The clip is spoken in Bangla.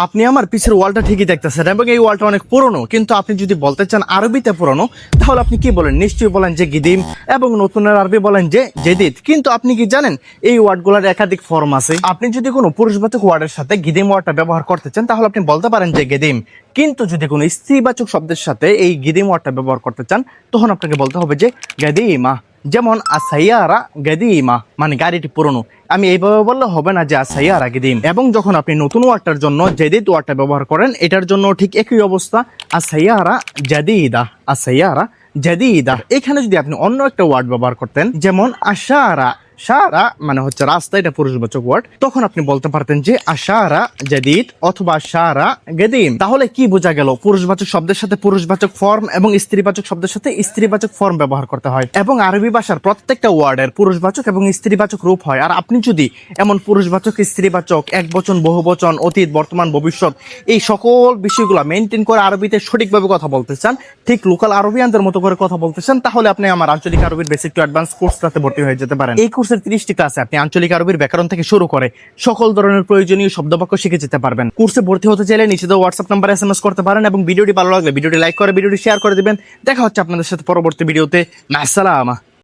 আপনি আমার পিছের ওয়ালটা ঠিকই দেখতেছেন এবং এই ওয়ালটা অনেক পুরনো, কিন্তু আপনি যদি বলতে চান আরবিতে পুরনো, তাহলে আপনি কি বলেন? নিশ্চয়ই বলেন যে গিদিম, এবং নতুনের আরবি বলেন যে জেদিদ। কিন্তু আপনি কি জানেন এই ওয়ার্ডগুলোর একাধিক ফর্ম আছে? আপনি যদি কোনো পুরুষবাচক ওয়ার্ডের সাথে গিদিম ওয়ার্ডটা ব্যবহার করতে চান, তাহলে আপনি বলতে পারেন যে গেদিম। কিন্তু যদি কোনো স্ত্রীবাচক শব্দের সাথে এই গিদিম ওয়ার্ডটা ব্যবহার করতে চান, তখন আপনাকে বলতে হবে যে গেদিমা। যেমন আসাইয়ারা গেদিমা, মানে গাড়িটি পুরনো। আমি এইভাবে বললে হবে না যে আসাইয়ারা গেদিম। এবং যখন আপনি নতুন ওয়ার্ডটার জন্য জেদিদ ওয়ার্ডটা ব্যবহার করেন, এটার জন্য ঠিক একই অবস্থা, আসাইয়ারা জাদিদা, আসাইয়ারা জাদিদা। এখানে যদি আপনি অন্য একটা ওয়ার্ড ব্যবহার করতেন, যেমন আশারা, শারা মানে হচ্ছে রাস্তা, এটা পুরুষবাচক ওয়ার্ড, তখন আপনি বলতে পারতেন যে আশারা জাদিদ অথবা শারা গদিম। তাহলে কি বোঝা গেল? পুরুষবাচক শব্দের সাথে পুরুষবাচক ফর্ম এবং স্ত্রীবাচক শব্দের সাথে স্ত্রীবাচক ফর্ম ব্যবহার করতে হয়, এবং আরবি ভাষার প্রত্যেকটা ওয়ার্ডের পুরুষবাচক এবং স্ত্রীবাচক রূপ হয়। আর আপনি যদি এমন পুরুষবাচক, স্ত্রীবাচক, একবচন, বহুবচন, অতীত, বর্তমান, ভবিষ্যৎ এই সকল বিষয়গুলো মেনটেন করে আরবিতে সঠিকভাবে কথা বলতে চান, ঠিক লোকাল আরবিয়ানদের মতো করে কথা বলতে চান, তাহলে আপনি আমার আঞ্চলিক আরবির বেসিক টু অ্যাডভান্স কোর্সটাতে ভর্তি হয়ে যেতে পারেন। এই কোর্সের 30টি ক্লাসে আপনি আঞ্চলিক আরবির ব্যাকরণ থেকে শুরু করে সকল ধরনের প্রয়োজনীয় শব্দবাক্য শিখে যেতে পারবেন। কোর্সে ভর্তি হতে চাইলে নিচে দেওয়া হোয়াটসঅ্যাপ নাম্বারে SMS করতে পারেন, এবং ভিডিওটি ভালো লাগলে ভিডিওটি লাইক করে ভিডিওটি শেয়ার করে দিবেন। দেখা হচ্ছে আপনাদের সাথে পরবর্তী ভিডিওতে। মাসসালামা।